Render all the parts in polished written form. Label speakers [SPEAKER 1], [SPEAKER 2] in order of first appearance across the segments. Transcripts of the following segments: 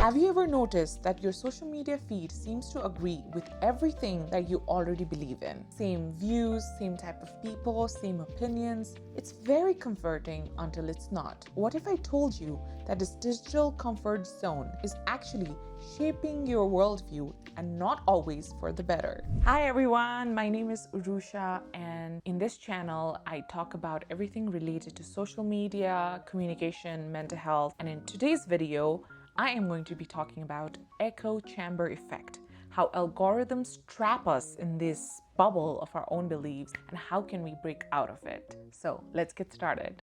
[SPEAKER 1] Have you ever noticed that your social media feed seems to agree with everything that you already believe in? Same views, same type of people, same opinions. It's very comforting until it's not. What if I told you that this digital comfort zone is actually shaping your worldview and not always for the better? Hi everyone, my name is Urusha, and in this channel I talk about everything related to social media, communication, mental health, and in today's video I am going to be talking about echo chamber effect, how algorithms trap us in this bubble of our own beliefs and how can we break out of it. So let's get started.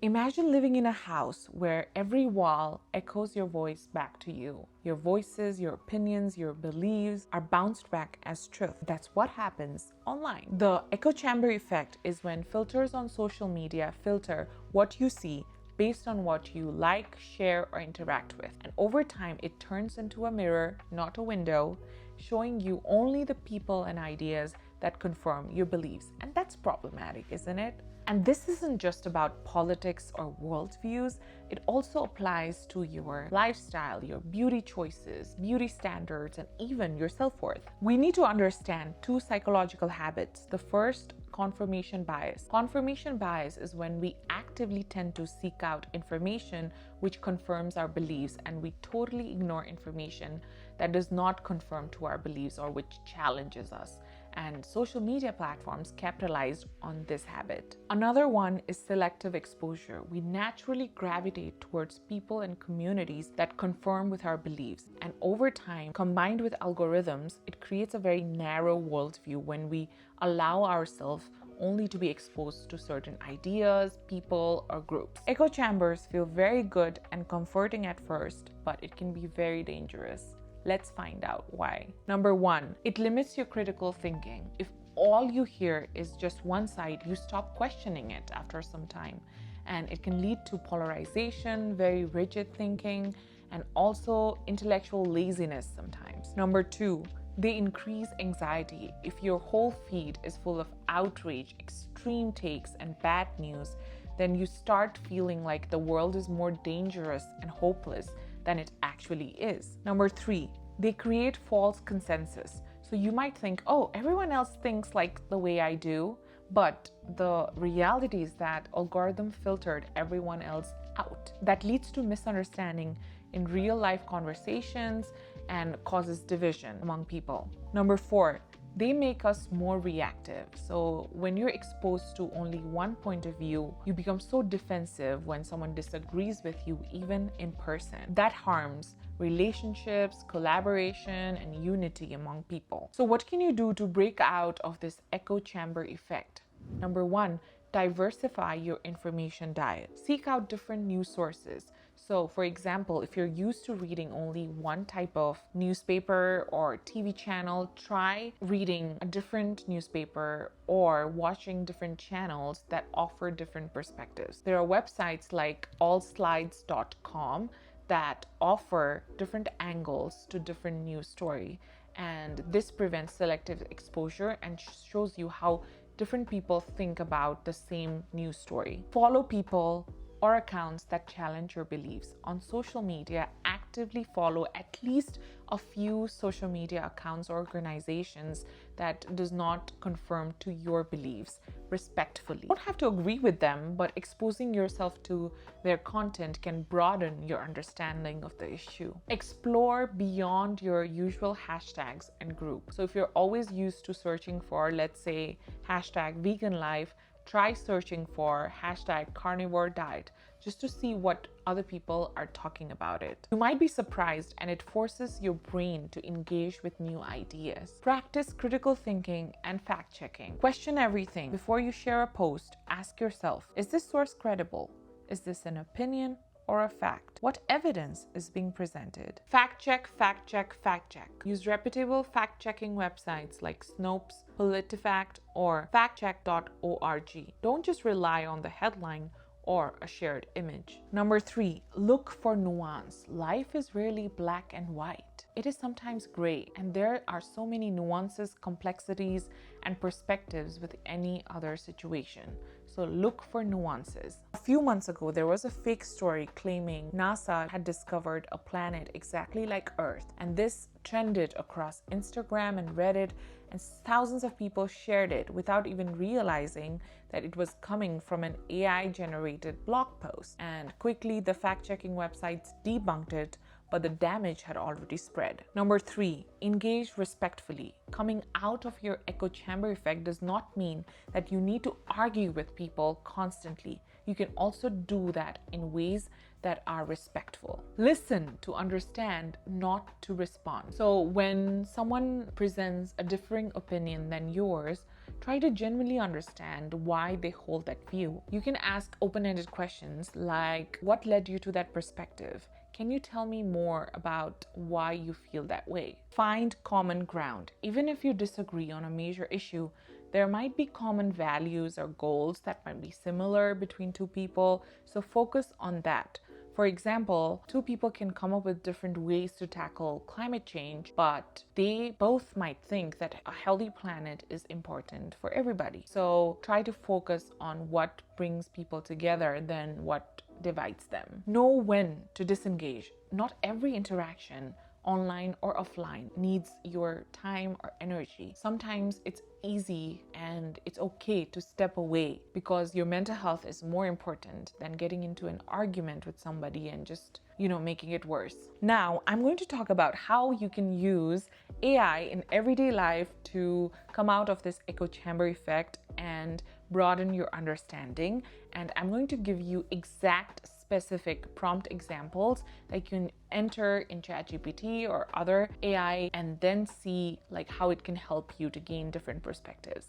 [SPEAKER 1] Imagine living in a house where every wall echoes your voice back to you. Your voices, your opinions, your beliefs are bounced back as truth. That's what happens online. The echo chamber effect is when filters on social media filter what you see based on what you like, share, or interact with. And over time, it turns into a mirror, not a window, showing you only the people and ideas that confirm your beliefs. And that's problematic, isn't it? And this isn't just about politics or worldviews, it also applies to your lifestyle, your beauty choices, beauty standards, and even your self-worth. We need to understand two psychological habits. The first, confirmation bias. Confirmation bias is when we actively tend to seek out information which confirms our beliefs and we totally ignore information that does not conform to our beliefs or which challenges us. And social media platforms capitalize on this habit. Another one is selective exposure. We naturally gravitate towards people and communities that conform with our beliefs. And over time, combined with algorithms, it creates a very narrow worldview when we allow ourselves only to be exposed to certain ideas, people, or groups. Echo chambers feel very good and comforting at first, but it can be very dangerous. Let's find out why. Number one, it limits your critical thinking. If all you hear is just one side, you stop questioning it after some time. And it can lead to polarization, very rigid thinking, and also intellectual laziness sometimes. Number two, they increase anxiety. If your whole feed is full of outrage, extreme takes, and bad news, then you start feeling like the world is more dangerous and hopeless than it actually is. Number three, they create false consensus. So you might think, oh, everyone else thinks like the way I do, but the reality is that algorithm filtered everyone else out. That leads to misunderstanding in real life conversations and causes division among people. Number four, they make us more reactive. So when you're exposed to only one point of view, you become so defensive when someone disagrees with you, even in person. That harms relationships, collaboration, and unity among people. So what can you do to break out of this echo chamber effect? Number one, diversify your information diet. Seek out different news sources. So for example, if you're used to reading only one type of newspaper or TV channel, try reading a different newspaper or watching different channels that offer different perspectives. There are websites like allslides.com that offer different angles to different news story, and this prevents selective exposure and shows you how different people think about the same news story. Follow people or accounts that challenge your beliefs. On social media, actively follow at least a few social media accounts or organizations that does not conform to your beliefs respectfully. You don't have to agree with them, but exposing yourself to their content can broaden your understanding of the issue. Explore beyond your usual hashtags and groups. So if you're always used to searching for, let's say, hashtag vegan life, try searching for hashtag carnivore diet just to see what other people are talking about it. You might be surprised, and it forces your brain to engage with new ideas. Practice critical thinking and fact-checking. Question everything. Before you share a post, ask yourself, is this source credible? Is this an opinion or a fact? What evidence is being presented? Fact check, fact check, fact check. Use reputable fact-checking websites like Snopes, PolitiFact, or factcheck.org. Don't just rely on the headline or a shared image. Number three, look for nuance. Life is rarely black and white. It is sometimes gray, and there are so many nuances, complexities, and perspectives with any other situation. So look for nuances. A few months ago, there was a fake story claiming NASA had discovered a planet exactly like Earth, and this trended across Instagram and Reddit, and thousands of people shared it without even realizing that it was coming from an AI-generated blog post. And quickly, the fact-checking websites debunked it, but the damage had already spread. Number 3, engage respectfully. Coming out of your echo chamber effect does not mean that you need to argue with people constantly. You can also do that in ways that are respectful. Listen to understand, not to respond. So when someone presents a differing opinion than yours, try to genuinely understand why they hold that view. You can ask open-ended questions like, what led you to that perspective? Can you tell me more about why you feel that way? Find common ground. Even if you disagree on a major issue, there might be common values or goals that might be similar between two people, so focus on that. For example, two people can come up with different ways to tackle climate change, but they both might think that a healthy planet is important for everybody. So try to focus on what brings people together than what divides them. Know when to disengage. Not every interaction, online or offline, needs your time or energy. Sometimes it's easy and it's okay to step away because your mental health is more important than getting into an argument with somebody and just, making it worse. Now, I'm going to talk about how you can use AI in everyday life to come out of this echo chamber effect and broaden your understanding. And I'm going to give you exact specific prompt examples that you can enter in ChatGPT or other AI and then see how it can help you to gain different perspectives.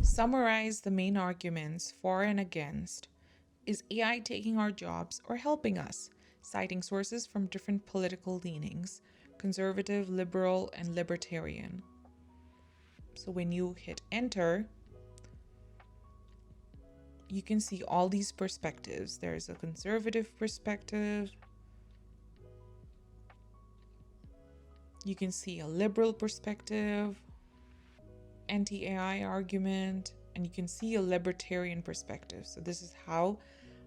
[SPEAKER 1] Summarize the main arguments for and against. Is AI taking our jobs or helping us? Citing sources from different political leanings, conservative, liberal, and libertarian. So when you hit enter, you can see all these perspectives. There's a conservative perspective. You can see a liberal perspective, anti-AI argument, and you can see a libertarian perspective. So this is how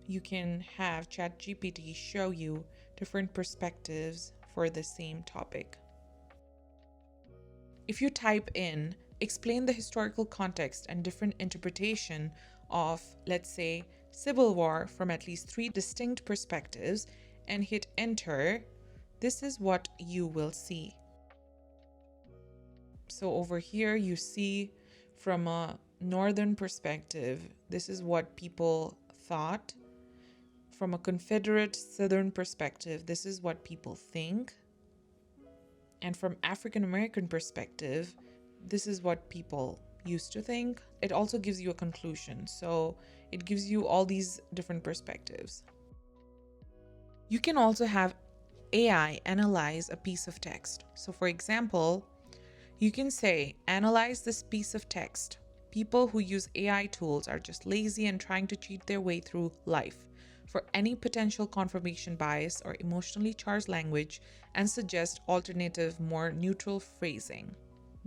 [SPEAKER 1] you can have ChatGPT show you different perspectives for the same topic. If you type in, explain the historical context and different interpretation of, let's say, Civil War from at least 3 distinct perspectives and hit enter, this is what you will see. So over here you see from a northern perspective, this is what people thought. From a Confederate Southern perspective, this is what people think. And from African American perspective, this is what people used to think. It also gives you a conclusion. So it gives you all these different perspectives. You can also have AI analyze a piece of text. So for example, you can say, analyze this piece of text. People who use AI tools are just lazy and trying to cheat their way through life. For any potential confirmation bias or emotionally charged language, and suggest alternative, more neutral phrasing.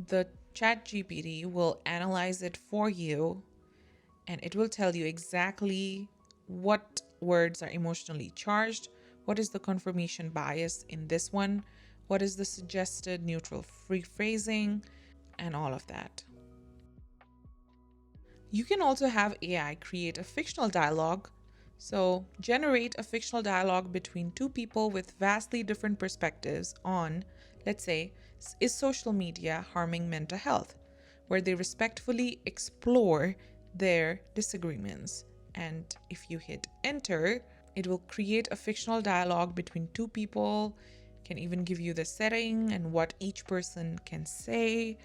[SPEAKER 1] The ChatGPT will analyze it for you and it will tell you exactly what words are emotionally charged, what is the confirmation bias in this one, what is the suggested neutral phrasing, and all of that. You can also have AI create a fictional dialogue. So generate a fictional dialogue between two people with vastly different perspectives on, let's say, is social media harming mental health, where they respectfully explore their disagreements. And if you hit enter, it will create a fictional dialogue between two people, can even give you the setting and what each person can say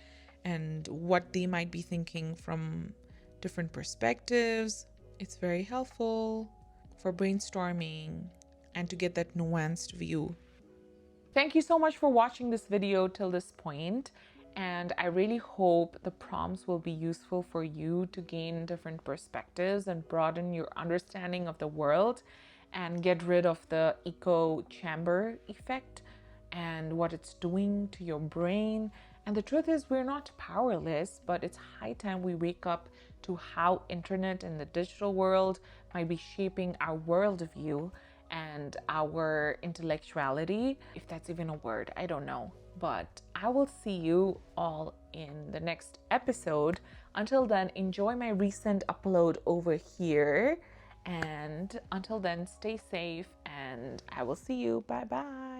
[SPEAKER 1] and what they might be thinking from different perspectives. It's very helpful for brainstorming and to get that nuanced view. Thank you so much for watching this video till this point, and I really hope the prompts will be useful for you to gain different perspectives and broaden your understanding of the world and get rid of the echo chamber effect and what it's doing to your brain. And the truth is, we're not powerless, but it's high time we wake up to how internet and the digital world might be shaping our worldview and our intellectuality, if that's even a word, I don't know. But I will see you all in the next episode. Until then, enjoy my recent upload over here. And until then, stay safe and I will see you. Bye bye.